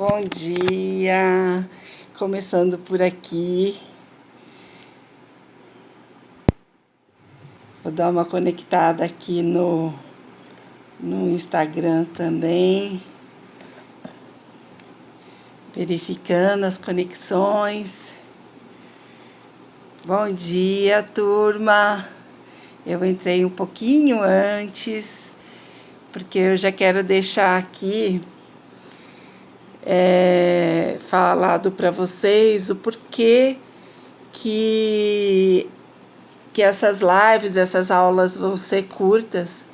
Bom dia, começando por aqui. Vou dar uma conectada aqui no Instagram também, verificando as conexões. Bom dia, turma. Eu entrei um pouquinho antes, porque eu já quero deixar aqui falado para vocês o porquê que essas lives, essas aulas vão ser curtas,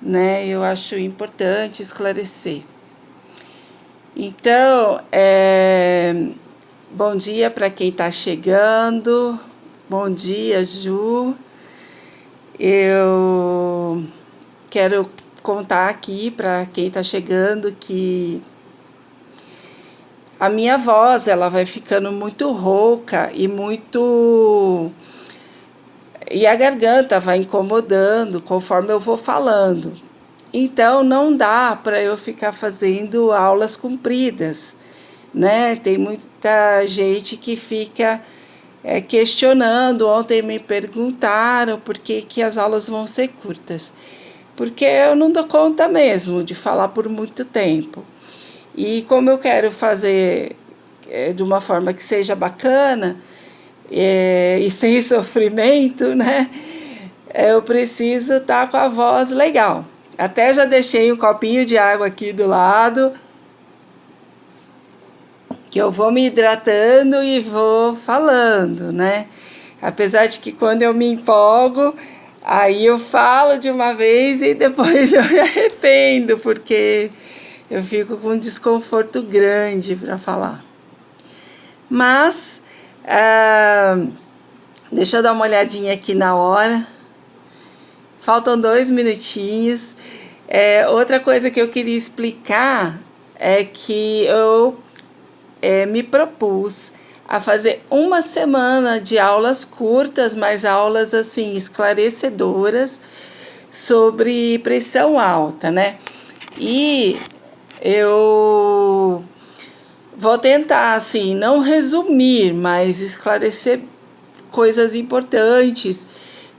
né? Eu acho importante esclarecer. Então, bom dia para quem está chegando. Bom dia, Ju. Eu quero contar aqui para quem está chegando que a minha voz ela vai ficando muito rouca e a garganta vai incomodando conforme eu vou falando. Então não dá para eu ficar fazendo aulas compridas, né? Tem muita gente que fica questionando. Ontem me perguntaram por que as aulas vão ser curtas. Porque eu não dou conta mesmo de falar por muito tempo. E como eu quero fazer de uma forma que seja bacana e sem sofrimento, né? Eu preciso estar com a voz legal. Até já deixei um copinho de água aqui do lado, que eu vou me hidratando e vou falando, né? Apesar de que quando eu me empolgo, aí eu falo de uma vez e depois eu me arrependo, porque eu fico com um desconforto grande para falar. Mas, deixa eu dar uma olhadinha aqui na hora. Faltam 2 minutinhos. Outra coisa que eu queria explicar é que eu me propus a fazer uma semana de aulas curtas, mas aulas assim esclarecedoras sobre pressão alta, né? E eu vou tentar assim não resumir, mas esclarecer coisas importantes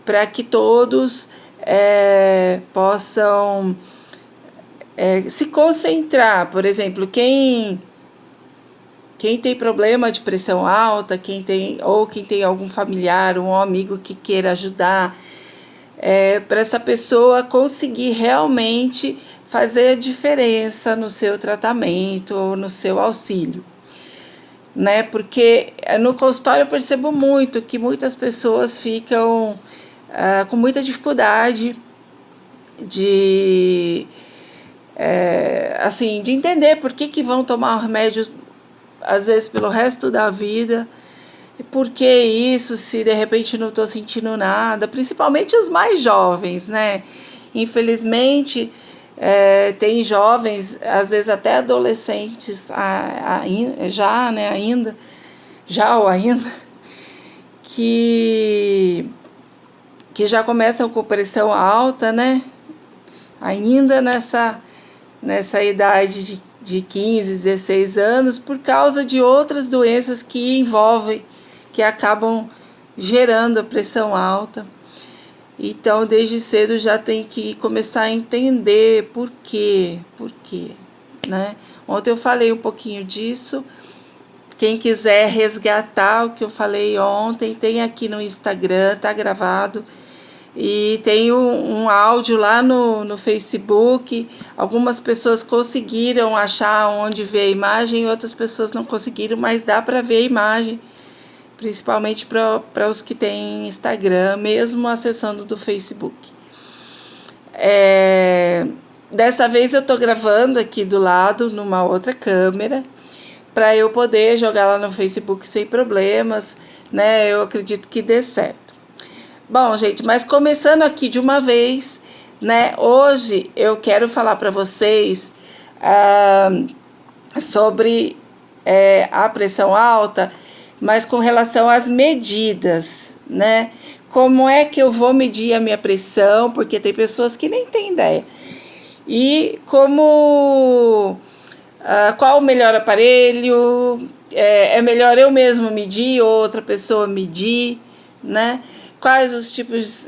para que todos possam se concentrar. Por exemplo, quem tem problema de pressão alta, quem tem algum familiar, um amigo que queira ajudar, para essa pessoa conseguir realmente fazer a diferença no seu tratamento ou no seu auxílio, né? Porque no consultório eu percebo muito que muitas pessoas ficam com muita dificuldade de entender por que vão tomar o remédio às vezes pelo resto da vida. E por que isso, se de repente não estou sentindo nada? Principalmente os mais jovens, né? Infelizmente, tem jovens, às vezes até adolescentes, ainda, que já começam com pressão alta, né? Ainda nessa idade de 15, 16 anos, por causa de outras doenças que acabam gerando a pressão alta. Então, desde cedo já tem que começar a entender por quê, né? Ontem eu falei um pouquinho disso. Quem quiser resgatar o que eu falei ontem, tem aqui no Instagram, tá gravado. E tem um áudio lá no Facebook. Algumas pessoas conseguiram achar onde ver a imagem, outras pessoas não conseguiram, mas dá para ver a imagem, principalmente para os que têm Instagram, mesmo acessando do Facebook. Dessa vez eu estou gravando aqui do lado, numa outra câmera, para eu poder jogar lá no Facebook sem problemas, né? Eu acredito que dê certo. Bom, gente, mas começando aqui de uma vez, né? Hoje eu quero falar para vocês sobre a pressão alta, mas com relação às medidas, né? Como é que eu vou medir a minha pressão? Porque tem pessoas que nem têm ideia. E como Qual o melhor aparelho? É melhor eu mesmo medir ou outra pessoa medir, né? Quais os tipos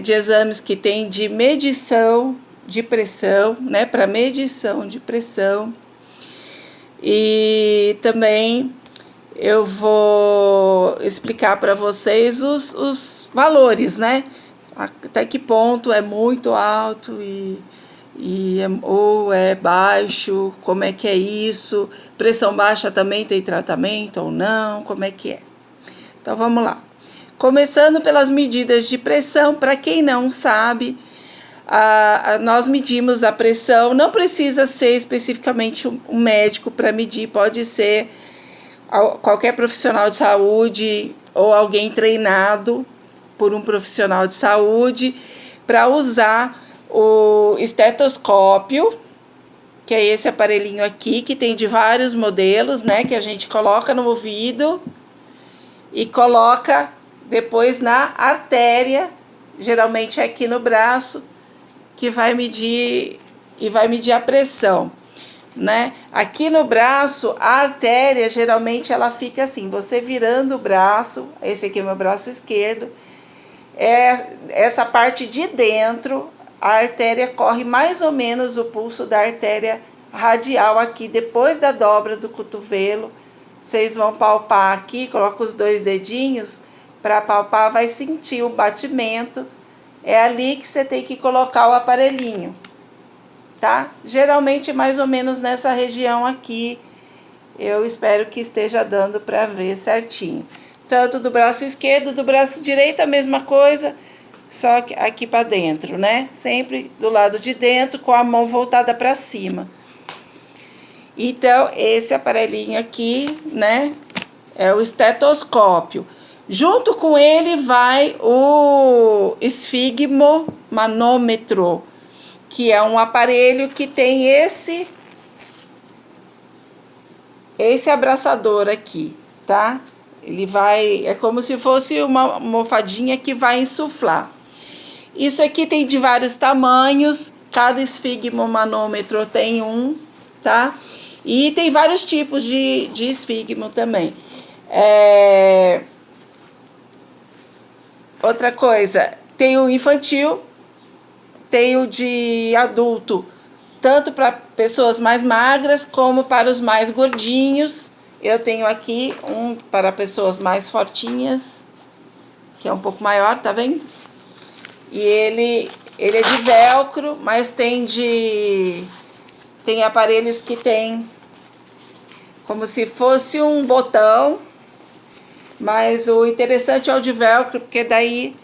de exames que tem de medição de pressão, né? Para medição de pressão. E também eu vou explicar para vocês os valores, né? Até que ponto é muito alto ou é baixo, como é que é isso? Pressão baixa também tem tratamento ou não? Como é que é? Então vamos lá. Começando pelas medidas de pressão, para quem não sabe, nós medimos a pressão, não precisa ser especificamente um médico para medir, pode ser qualquer profissional de saúde ou alguém treinado por um profissional de saúde para usar o estetoscópio, que é esse aparelhinho aqui, que tem de vários modelos, né, que a gente coloca no ouvido e coloca depois na artéria, geralmente aqui no braço, que vai medir a pressão, né? Aqui no braço, a artéria geralmente ela fica assim, você virando o braço, esse aqui é o meu braço esquerdo, essa parte de dentro, a artéria corre mais ou menos o pulso da artéria radial aqui, depois da dobra do cotovelo. Vocês vão palpar aqui, coloca os 2 dedinhos para palpar, vai sentir o batimento. É ali que você tem que colocar o aparelhinho, tá? Geralmente mais ou menos nessa região aqui. Eu espero que esteja dando para ver certinho. Tanto do braço esquerdo, do braço direito, a mesma coisa, só que aqui para dentro, né? Sempre do lado de dentro, com a mão voltada para cima. Então, esse aparelhinho aqui, né, é o estetoscópio. Junto com ele vai o esfigmomanômetro, que é um aparelho que tem esse abraçador aqui, tá? Ele vai, é como se fosse uma almofadinha que vai insuflar. Isso aqui tem de vários tamanhos, cada esfigmomanômetro tem um, tá? E tem vários tipos de esfigmo também. Outra coisa, tem o infantil, tem o de adulto, tanto para pessoas mais magras como para os mais gordinhos. Eu tenho aqui um para pessoas mais fortinhas, que é um pouco maior, tá vendo? E ele é de velcro, mas tem aparelhos que tem como se fosse um botão, mas o interessante é o de velcro, porque daí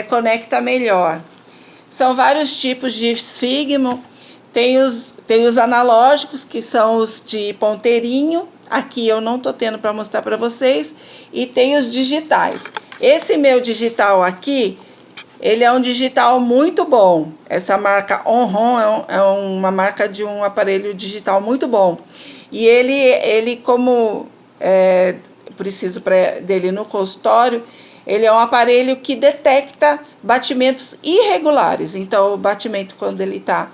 conecta melhor. São vários tipos de esfigmo. Tem os analógicos, que são os de ponteirinho. Aqui eu não tô tendo para mostrar para vocês. E tem os digitais. Esse meu digital aqui, ele é um digital muito bom. Essa marca Onron é uma marca de um aparelho digital muito bom. E ele como preciso dele no consultório, ele é um aparelho que detecta batimentos irregulares. Então, o batimento, quando ele está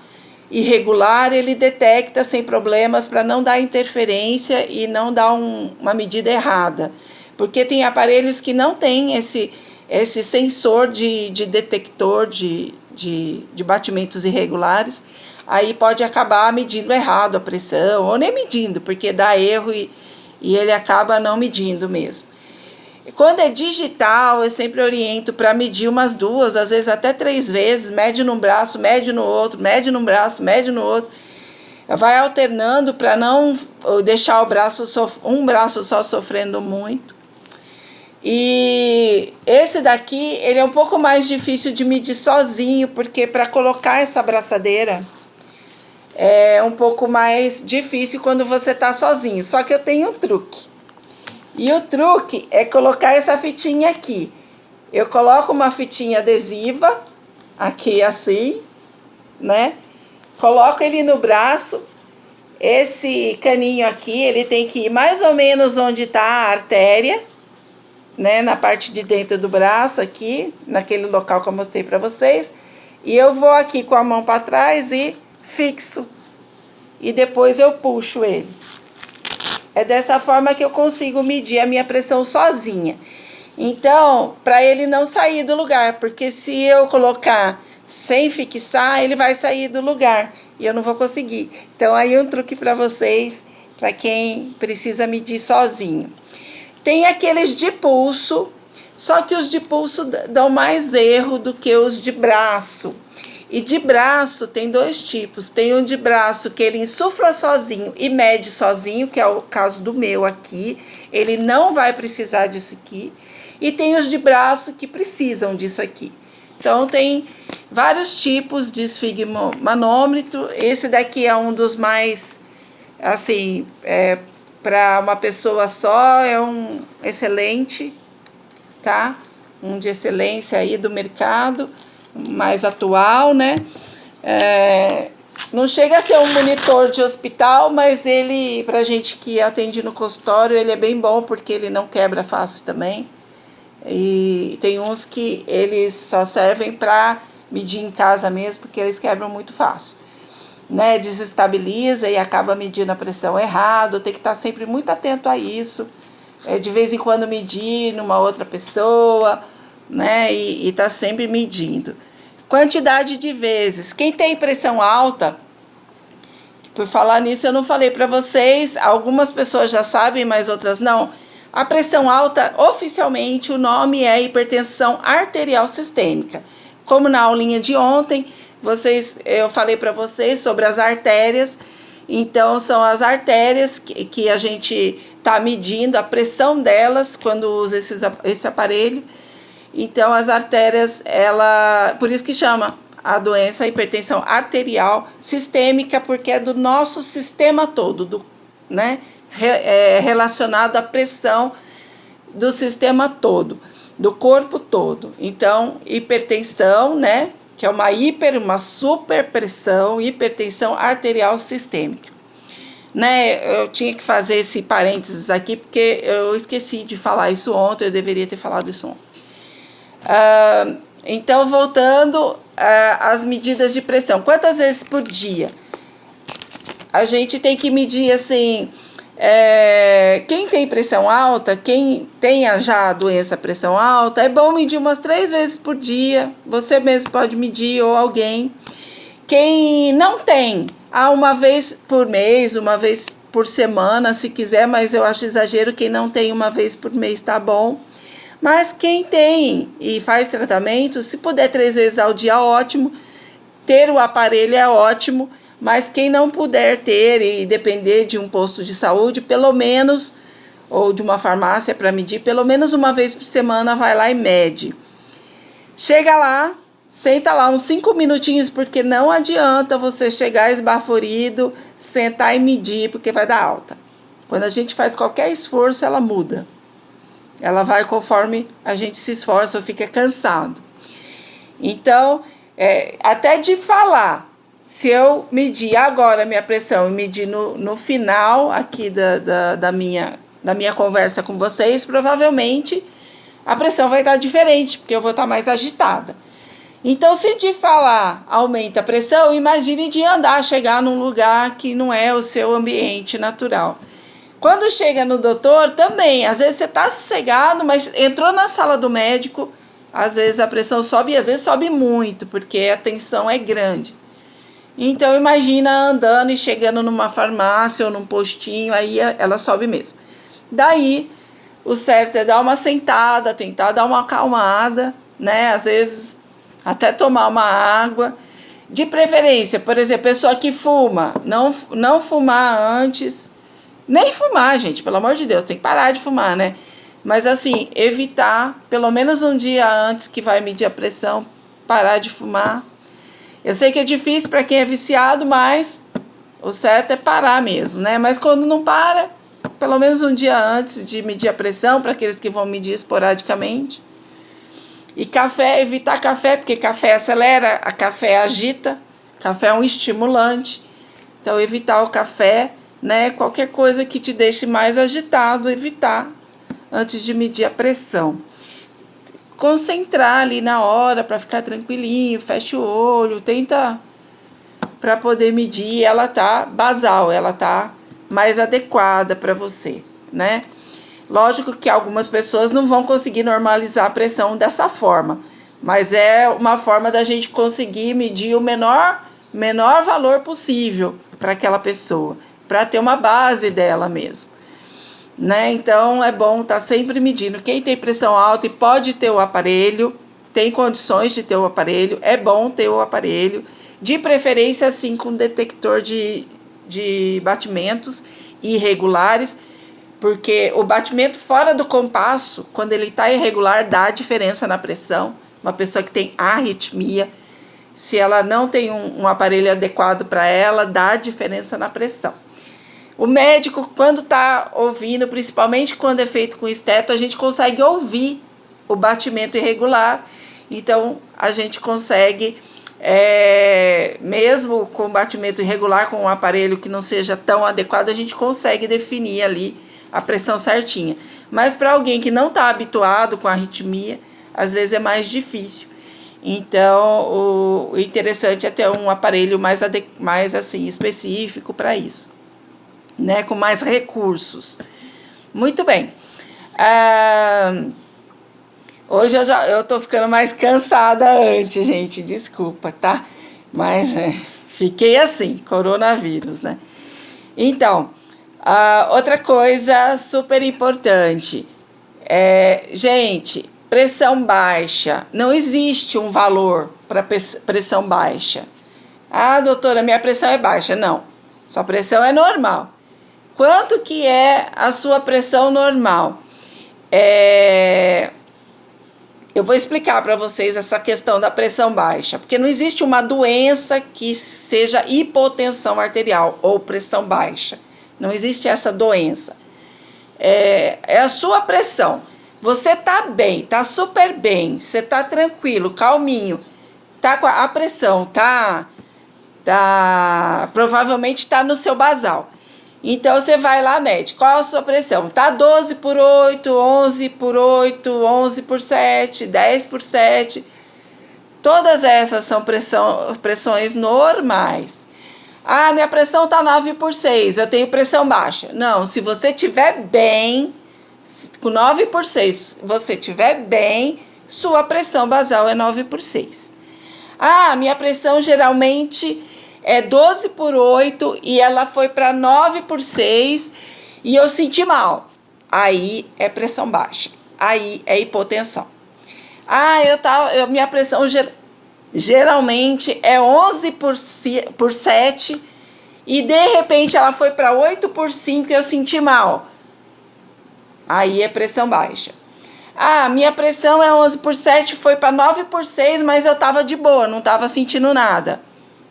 irregular, ele detecta sem problemas para não dar interferência e não dar uma medida errada. Porque tem aparelhos que não têm esse sensor de detector de batimentos irregulares. Aí pode acabar medindo errado a pressão, ou nem medindo, porque dá erro e ele acaba não medindo mesmo. Quando é digital, eu sempre oriento para medir umas 2, às vezes até 3 vezes, mede num braço, mede no outro, mede num braço, mede no outro. Vai alternando para não deixar um braço só sofrendo muito. E esse daqui, ele é um pouco mais difícil de medir sozinho, porque para colocar essa abraçadeira é um pouco mais difícil quando você está sozinho. Só que eu tenho um truque. E o truque é colocar essa fitinha aqui. Eu coloco uma fitinha adesiva, aqui assim, né? Coloco ele no braço. Esse caninho aqui, ele tem que ir mais ou menos onde está a artéria, né? Na parte de dentro do braço aqui, naquele local que eu mostrei para vocês. E eu vou aqui com a mão para trás e fixo. e depois eu puxo ele. É dessa forma que eu consigo medir a minha pressão sozinha. Então, para ele não sair do lugar, porque se eu colocar sem fixar, ele vai sair do lugar e eu não vou conseguir. Então, aí um truque para vocês, para quem precisa medir sozinho. Tem aqueles de pulso, só que os de pulso dão mais erro do que os de braço. E de braço tem dois tipos. Tem um de braço que ele insufla sozinho e mede sozinho, que é o caso do meu aqui. Ele não vai precisar disso aqui. E tem os de braço que precisam disso aqui. Então, tem vários tipos de esfigmomanômetro. Esse daqui é um dos mais, assim, para uma pessoa só, é um excelente, tá? Um de excelência aí do mercado, mais atual, né? Não chega a ser um monitor de hospital, mas ele, pra gente que atende no consultório, ele é bem bom, porque ele não quebra fácil também. E tem uns que eles só servem para medir em casa mesmo, porque eles quebram muito fácil, né? Desestabiliza e acaba medindo a pressão errado. Tem que estar sempre muito atento a isso. De vez em quando medir numa outra pessoa, né? E tá sempre medindo. Quantidade de vezes. Quem tem pressão alta, por falar nisso, eu não falei para vocês, algumas pessoas já sabem, mas outras não. A pressão alta, oficialmente, o nome é hipertensão arterial sistêmica. Como na aulinha de ontem, eu falei para vocês sobre as artérias. Então, são as artérias que a gente está medindo a pressão delas quando usa esse aparelho. Então, as artérias, por isso que chama a doença hipertensão arterial sistêmica, porque é do nosso sistema todo, né? Relacionado à pressão do sistema todo, do corpo todo. Então, hipertensão, né? Que é uma superpressão, hipertensão arterial sistêmica. Né? Eu tinha que fazer esse parênteses aqui, porque eu esqueci de falar isso ontem, eu deveria ter falado isso ontem. Então, voltando às medidas de pressão. Quantas vezes por dia? A gente tem que medir, assim, quem tem pressão alta, quem tenha já a doença pressão alta, é bom medir umas 3 vezes por dia. Você mesmo pode medir ou alguém. Quem não tem, uma vez por mês, uma vez por semana, se quiser, mas eu acho exagero. Quem não tem, uma vez por mês tá bom. Mas quem tem e faz tratamento, se puder 3 vezes ao dia, ótimo. Ter o aparelho é ótimo, mas quem não puder ter e depender de um posto de saúde, pelo menos, ou de uma farmácia para medir, pelo menos uma vez por semana, vai lá e mede. Chega lá, senta lá uns 5 minutinhos, porque não adianta você chegar esbaforido, sentar e medir, porque vai dar alta. Quando a gente faz qualquer esforço, ela muda. Ela vai conforme a gente se esforça ou fica cansado. Então, até de falar, se eu medir agora minha pressão e medir no final aqui da minha conversa com vocês, provavelmente a pressão vai estar diferente, porque eu vou estar mais agitada. Então, se de falar aumenta a pressão, imagine de andar, chegar num lugar que não é o seu ambiente natural. Quando chega no doutor, também, às vezes você está sossegado, mas entrou na sala do médico, às vezes a pressão sobe e às vezes sobe muito, porque a tensão é grande. Então, imagina andando e chegando numa farmácia ou num postinho, aí ela sobe mesmo. Daí, o certo é dar uma sentada, tentar dar uma acalmada, né? Às vezes, até tomar uma água. De preferência, por exemplo, pessoa que fuma, não fumar antes. Nem fumar, gente, pelo amor de Deus, tem que parar de fumar, né? Mas assim, evitar, pelo menos um dia antes que vai medir a pressão, parar de fumar. Eu sei que é difícil para quem é viciado, mas o certo é parar mesmo, né? Mas quando não para, pelo menos um dia antes de medir a pressão, para aqueles que vão medir esporadicamente. E café, evitar café, porque café acelera, a café agita, café é um estimulante. Então, evitar o café, né? Qualquer coisa que te deixe mais agitado, evitar antes de medir a pressão. Concentrar ali na hora para ficar tranquilinho, fecha o olho, tenta para poder medir, ela tá basal, ela tá mais adequada para você, né? Lógico que algumas pessoas não vão conseguir normalizar a pressão dessa forma, mas é uma forma da gente conseguir medir o menor valor possível para aquela pessoa, para ter uma base dela mesmo, né? Então é bom estar sempre medindo. Quem tem pressão alta e pode ter o aparelho, tem condições de ter o aparelho, é bom ter o aparelho, de preferência assim com detector de batimentos irregulares, porque o batimento fora do compasso, quando ele está irregular, dá diferença na pressão. Uma pessoa que tem arritmia, se ela não tem um aparelho adequado para ela, dá diferença na pressão. O médico, quando está ouvindo, principalmente quando é feito com esteto, a gente consegue ouvir o batimento irregular. Então, a gente consegue, mesmo com batimento irregular, com um aparelho que não seja tão adequado, a gente consegue definir ali a pressão certinha. Mas para alguém que não está habituado com a arritmia, às vezes é mais difícil. Então, o interessante é ter um aparelho mais assim, específico para isso, né? Com mais recursos. Muito bem. Hoje eu tô ficando mais cansada antes, gente, desculpa, tá? Mas fiquei assim, coronavírus, né? Então, outra coisa super importante, gente, pressão baixa, não existe um valor para pressão baixa. Ah, doutora, minha pressão é baixa. Não, sua pressão é normal. Quanto que é a sua pressão normal? Eu vou explicar para vocês essa questão da pressão baixa, porque não existe uma doença que seja hipotensão arterial ou pressão baixa. Não existe essa doença. É a sua pressão. Você tá bem, tá super bem, você tá tranquilo, calminho, tá com a pressão, provavelmente tá no seu basal. Então, você vai lá, mede. Qual a sua pressão? Tá 12/8, 11/8, 11/7, 10/7. Todas essas são pressões normais. Ah, minha pressão tá 9/6, eu tenho pressão baixa. Não, se você tiver bem, com 9/6, você tiver bem, sua pressão basal é 9/6. Ah, minha pressão geralmente é 12/8 e ela foi para 9/6 e eu senti mal. Aí é pressão baixa. Aí é hipotensão. Ah, minha pressão geralmente é 11/7 e de repente ela foi para 8/5 e eu senti mal. Aí é pressão baixa. Ah, minha pressão é 11/7, foi para 9/6, mas eu estava de boa, não estava sentindo nada.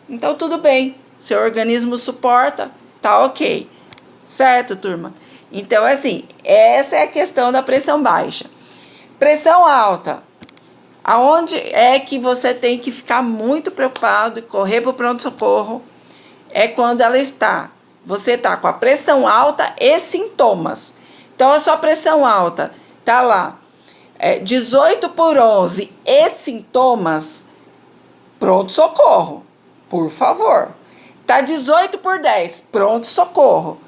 Então, tudo bem, seu organismo suporta, tá ok. Certo, turma? Então, assim, essa é a questão da pressão baixa. Pressão alta. Aonde é que você tem que ficar muito preocupado e correr para o pronto-socorro? É quando você está com a pressão alta e sintomas. Então, a sua pressão alta tá lá, 18/11 e sintomas, pronto-socorro, por favor. Tá 18/10, pronto-socorro.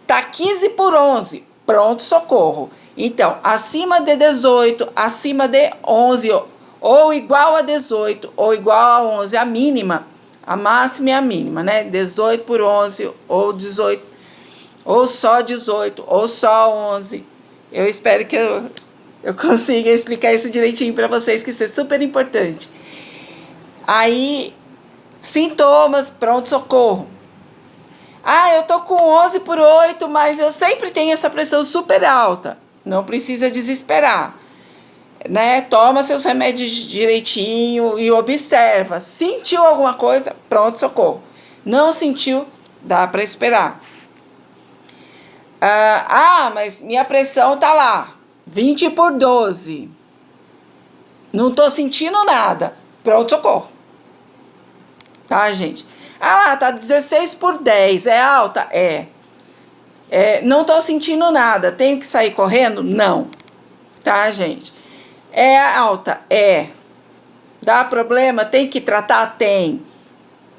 Tá 15/11, pronto-socorro. Então, acima de 18, acima de 11, ou igual a 18, ou igual a 11, a mínima, a máxima e a mínima, né? 18/11, ou 18, ou só 18, ou só 11. Eu espero que eu consiga explicar isso direitinho para vocês, que isso é super importante. Aí, sintomas, pronto-socorro. Ah, eu tô com 11/8, mas eu sempre tenho essa pressão super alta. Não precisa desesperar, né? Toma seus remédios direitinho e observa. Sentiu alguma coisa? Pronto-socorro. Não sentiu? Dá para esperar. Mas minha pressão tá lá, 20/12. Não tô sentindo nada. Pronto-socorro. Tá, gente? Tá 16/10. É alta? Não tô sentindo nada. Tenho que sair correndo? Não. Tá, gente? É alta? Dá problema? Tem que tratar? Tem.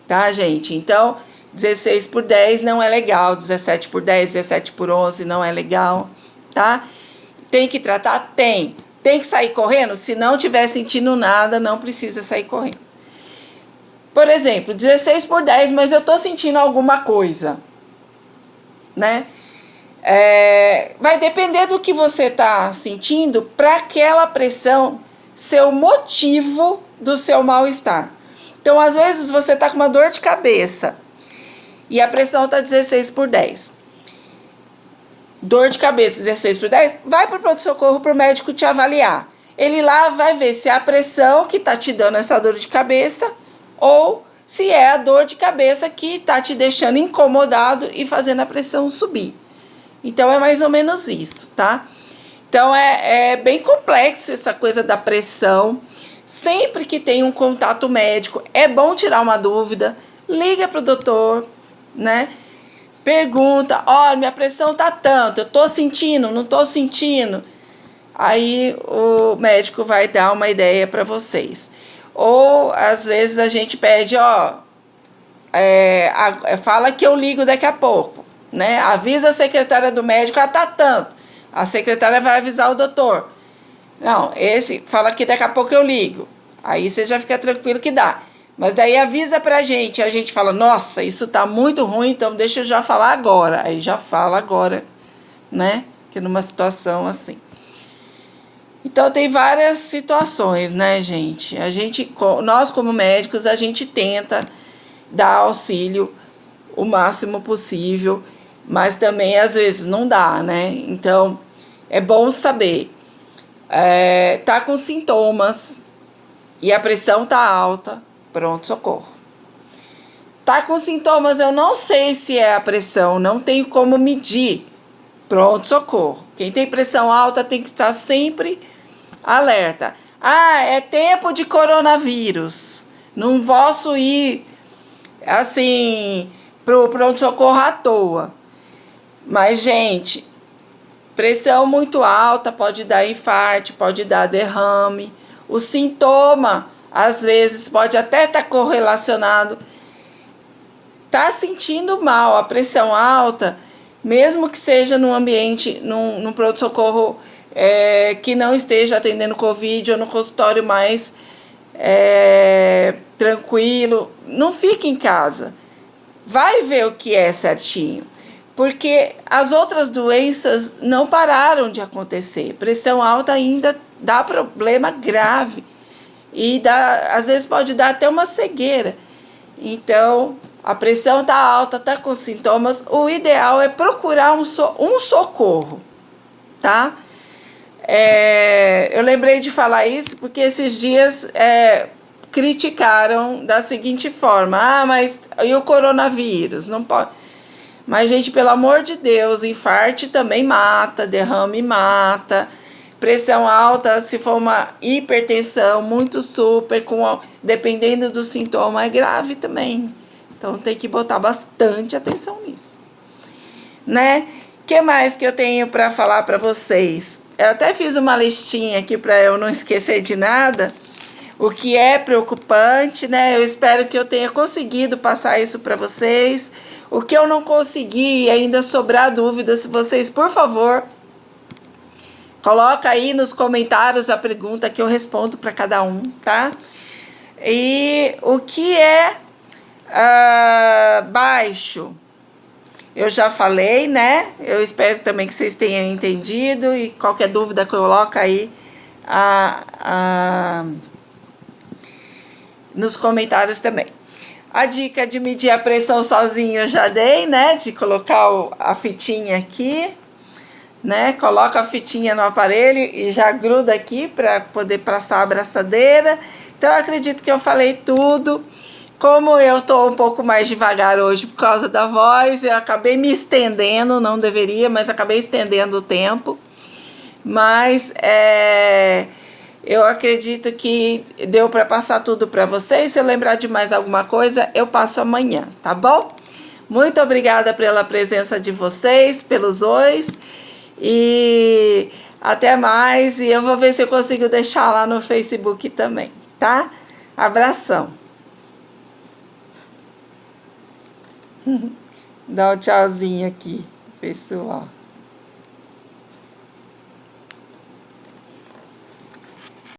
tá, gente? Então, 16/10 não é legal, 17/10, 17/11 não é legal, tá? Tem que tratar? Tem. Tem que sair correndo? Se não tiver sentindo nada, não precisa sair correndo. Por exemplo, 16/10, mas eu tô sentindo alguma coisa, né? Vai depender do que você tá sentindo para aquela pressão ser o motivo do seu mal-estar. Então, às vezes, você tá com uma dor de cabeça e a pressão tá 16/10. Dor de cabeça 16/10, vai para o pronto-socorro para o médico te avaliar. Ele lá vai ver se é a pressão que tá te dando essa dor de cabeça ou se é a dor de cabeça que tá te deixando incomodado e fazendo a pressão subir. Então, é mais ou menos isso, tá? Então, é bem complexo essa coisa da pressão. Sempre que tem um contato médico, é bom tirar uma dúvida, liga pro doutor, né? Pergunta, olha, minha pressão tá tanto, eu tô sentindo, não tô sentindo. Aí o médico vai dar uma ideia para vocês. Ou, às vezes, a gente pede, fala que eu ligo daqui a pouco, né? Avisa a secretária do médico, tá tanto. A secretária vai avisar o doutor. Não, esse fala que daqui a pouco eu ligo. Aí você já fica tranquilo que dá. Mas daí avisa pra gente, a gente fala, nossa, isso tá muito ruim, então deixa eu já falar agora. Aí já fala agora, né? Que numa situação assim. Então tem várias situações, né, gente? Nós como médicos, a gente tenta dar auxílio o máximo possível, mas também às vezes não dá, né? Então é bom saber. Tá com sintomas e a pressão tá alta, pronto, socorro. Tá com sintomas, eu não sei se é a pressão, não tenho como medir, pronto, socorro. Quem tem pressão alta tem que estar sempre alerta. É tempo de coronavírus, não posso ir assim pro pronto-socorro à toa. Mas, gente, pressão muito alta pode dar infarto, pode dar derrame. O sintoma, às vezes, pode até estar correlacionado. Tá sentindo mal, a pressão alta, mesmo que seja num ambiente, num pronto-socorro que não esteja atendendo Covid ou no consultório mais tranquilo, não fique em casa. Vai ver o que é certinho. Porque as outras doenças não pararam de acontecer. Pressão alta ainda dá problema grave. E às vezes pode dar até uma cegueira. Então, a pressão está alta, está com sintomas. O ideal é procurar um socorro, tá? Eu lembrei de falar isso porque esses dias criticaram da seguinte forma. Mas e o coronavírus? Não pode... Mas, gente, pelo amor de Deus, infarto também mata, derrame mata, pressão alta, se for uma hipertensão muito super, dependendo do sintoma, é grave também. Então, tem que botar bastante atenção nisso, né? O que mais que eu tenho para falar para vocês? Eu até fiz uma listinha aqui para eu não esquecer de nada. O que é preocupante, né? Eu espero que eu tenha conseguido passar isso para vocês. O que eu não consegui e ainda sobrar dúvidas, se vocês, por favor, coloca aí nos comentários a pergunta que eu respondo para cada um, tá? E o que é baixo? Eu já falei, né? Eu espero também que vocês tenham entendido e qualquer dúvida coloca aí nos comentários também. A dica de medir a pressão sozinho eu já dei, né? De colocar a fitinha aqui, né? Coloca a fitinha no aparelho e já gruda aqui para poder passar a abraçadeira. Então, eu acredito que eu falei tudo. Como eu tô um pouco mais devagar hoje por causa da voz, eu acabei me estendendo, não deveria, mas acabei estendendo o tempo. Mas eu acredito que deu para passar tudo para vocês. Se eu lembrar de mais alguma coisa, eu passo amanhã, tá bom? Muito obrigada pela presença de vocês, pelos ois. E até mais. E eu vou ver se eu consigo deixar lá no Facebook também, tá? Abração. Dá um tchauzinho aqui, pessoal.